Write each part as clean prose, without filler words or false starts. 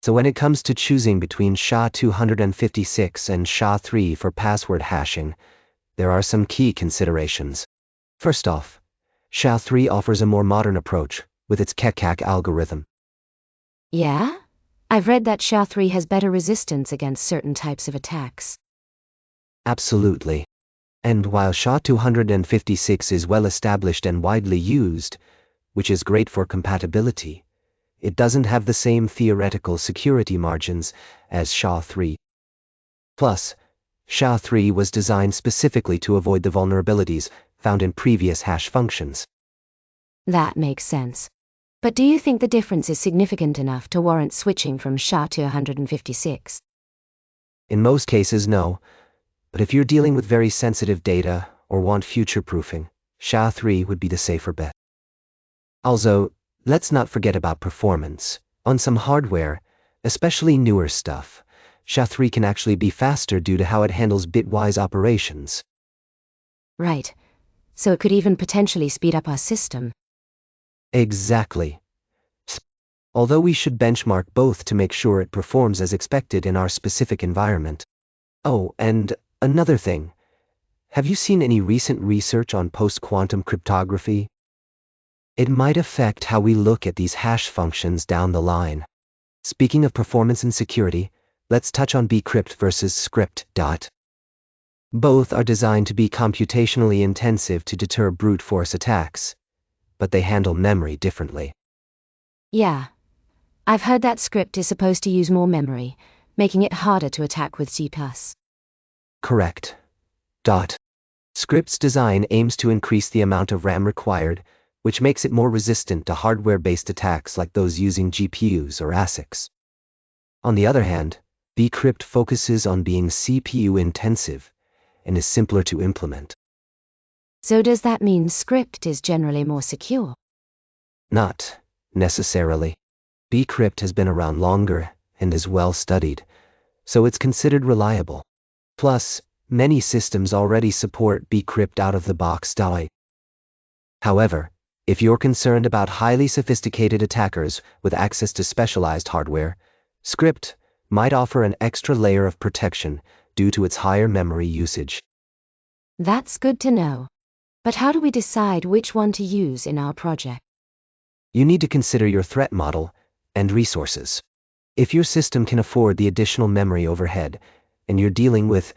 So when it comes to choosing between SHA-256 and SHA-3 for password hashing, there are some key considerations. First off, SHA-3 offers a more modern approach with its KEKAK algorithm. Yeah? I've read that SHA-3 has better resistance against certain types of attacks. Absolutely. And while SHA-256 is well established and widely used, which is great for compatibility, it doesn't have the same theoretical security margins as SHA-3. Plus, SHA-3 was designed specifically to avoid the vulnerabilities found in previous hash functions. That makes sense. But do you think the difference is significant enough to warrant switching from SHA-256? In most cases, no. But if you're dealing with very sensitive data or want future-proofing, SHA-3 would be the safer bet. Also, let's not forget about performance. On some hardware, especially newer stuff, SHA-3 can actually be faster due to how it handles bitwise operations. Right. So it could even potentially speed up our system. Exactly. Although we should benchmark both to make sure it performs as expected in our specific environment. Oh, and another thing. Have you seen any recent research on post-quantum cryptography? It might affect how we look at these hash functions down the line. Speaking of performance and security, let's touch on bcrypt versus script. Both are designed to be computationally intensive to deter brute force attacks, but they handle memory differently. Yeah. I've heard that script is supposed to use more memory, making it harder to attack with C++. Correct. Script's design aims to increase the amount of RAM required, which makes it more resistant to hardware-based attacks like those using GPUs or ASICs. On the other hand, bcrypt focuses on being CPU-intensive and is simpler to implement. So does that mean script is generally more secure? Not necessarily. Bcrypt has been around longer and is well studied, so it's considered reliable. Plus, many systems already support bcrypt out of the box. However, if you're concerned about highly sophisticated attackers with access to specialized hardware, script might offer an extra layer of protection due to its higher memory usage. That's good to know. But how do we decide which one to use in our project? You need to consider your threat model and resources. If your system can afford the additional memory overhead and you're dealing with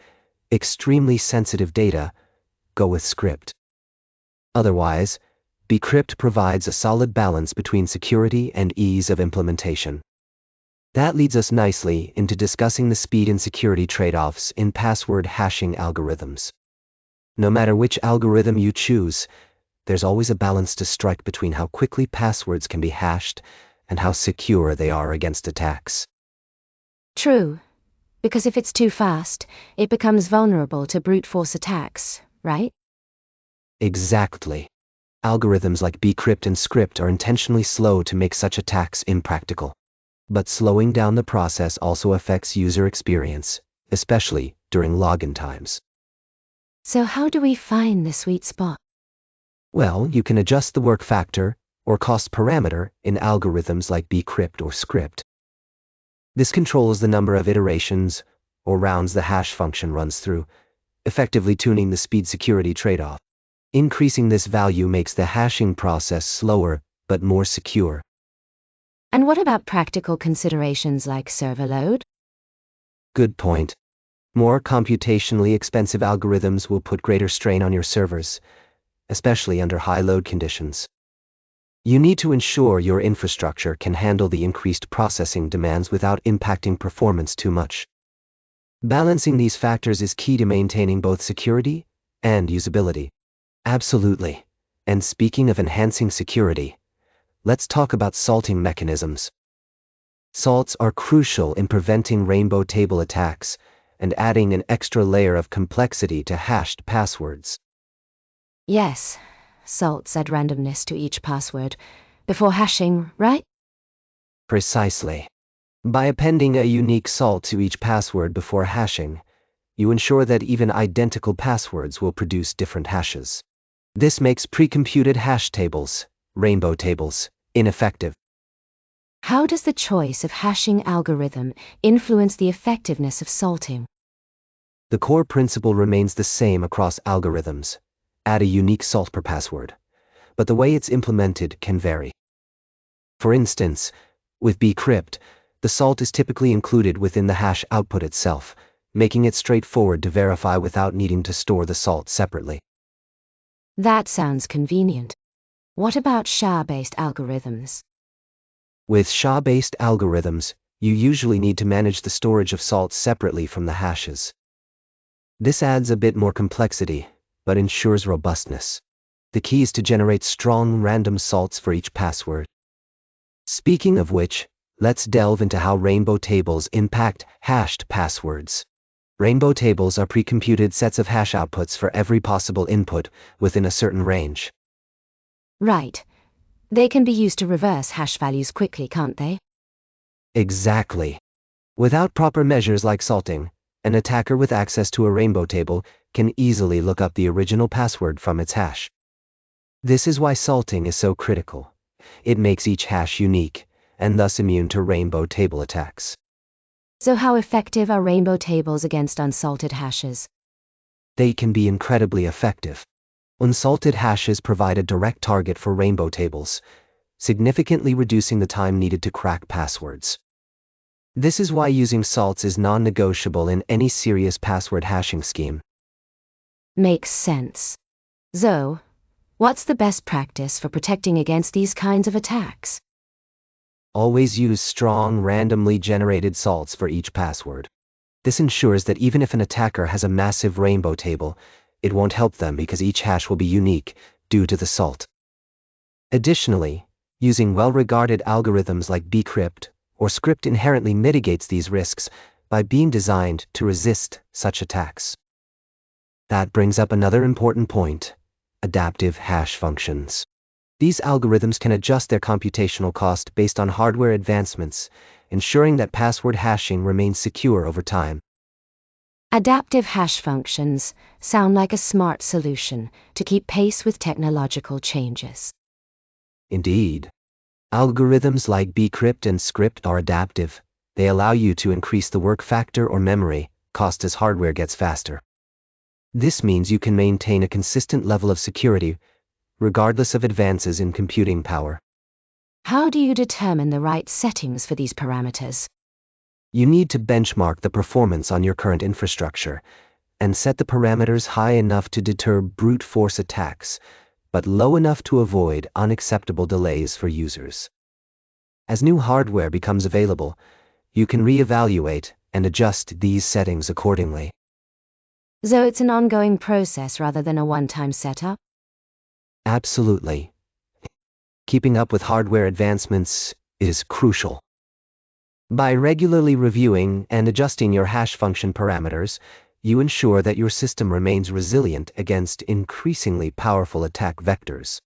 extremely sensitive data, go with script. Otherwise, bcrypt provides a solid balance between security and ease of implementation. That leads us nicely into discussing the speed and security trade-offs in password hashing algorithms. No matter which algorithm you choose, there's always a balance to strike between how quickly passwords can be hashed and how secure they are against attacks. True. Because if it's too fast, it becomes vulnerable to brute force attacks, right? Exactly. Algorithms like bcrypt and script are intentionally slow to make such attacks impractical. But slowing down the process also affects user experience, especially during login times. So how do we find the sweet spot? Well, you can adjust the work factor or cost parameter in algorithms like bcrypt or script. This controls the number of iterations or rounds the hash function runs through, effectively tuning the speed-security trade-off. Increasing this value makes the hashing process slower but more secure. And what about practical considerations like server load? Good point. More computationally expensive algorithms will put greater strain on your servers, especially under high load conditions. You need to ensure your infrastructure can handle the increased processing demands without impacting performance too much. Balancing these factors is key to maintaining both security and usability. Absolutely. And speaking of enhancing security, let's talk about salting mechanisms. Salts are crucial in preventing rainbow table attacks and adding an extra layer of complexity to hashed passwords. Yes, salts add randomness to each password before hashing, right? Precisely. By appending a unique salt to each password before hashing, you ensure that even identical passwords will produce different hashes. This makes pre-computed hash tables, rainbow tables, ineffective. How does the choice of hashing algorithm influence the effectiveness of salting? The core principle remains the same across algorithms. Add a unique salt per password. But the way it's implemented can vary. For instance, with bcrypt, the salt is typically included within the hash output itself, making it straightforward to verify without needing to store the salt separately. That sounds convenient. What about SHA-based algorithms? With SHA-based algorithms, you usually need to manage the storage of salt separately from the hashes. This adds a bit more complexity, but ensures robustness. The key is to generate strong random salts for each password. Speaking of which, let's delve into how rainbow tables impact hashed passwords. Rainbow tables are pre-computed sets of hash outputs for every possible input within a certain range. Right. They can be used to reverse hash values quickly, can't they? Exactly. Without proper measures like salting, an attacker with access to a rainbow table can easily look up the original password from its hash. This is why salting is so critical. It makes each hash unique, and thus immune to rainbow table attacks. So how effective are rainbow tables against unsalted hashes? They can be incredibly effective. Unsalted hashes provide a direct target for rainbow tables, significantly reducing the time needed to crack passwords. This is why using salts is non-negotiable in any serious password hashing scheme. Makes sense. Zoe, what's the best practice for protecting against these kinds of attacks? Always use strong, randomly generated salts for each password. This ensures that even if an attacker has a massive rainbow table, it won't help them because each hash will be unique due to the salt. Additionally, using well-regarded algorithms like bcrypt or script inherently mitigates these risks by being designed to resist such attacks. That brings up another important point: adaptive hash functions. These algorithms can adjust their computational cost based on hardware advancements, ensuring that password hashing remains secure over time. Adaptive hash functions sound like a smart solution to keep pace with technological changes. Indeed, algorithms like bcrypt and script are adaptive. They allow you to increase the work factor or memory cost as hardware gets faster. This means you can maintain a consistent level of security regardless of advances in computing power. How do you determine the right settings for these parameters? You need to benchmark the performance on your current infrastructure and set the parameters high enough to deter brute force attacks, but low enough to avoid unacceptable delays for users. As new hardware becomes available, you can reevaluate and adjust these settings accordingly. So it's an ongoing process rather than a one-time setup? Absolutely. Keeping up with hardware advancements is crucial. By regularly reviewing and adjusting your hash function parameters, you ensure that your system remains resilient against increasingly powerful attack vectors.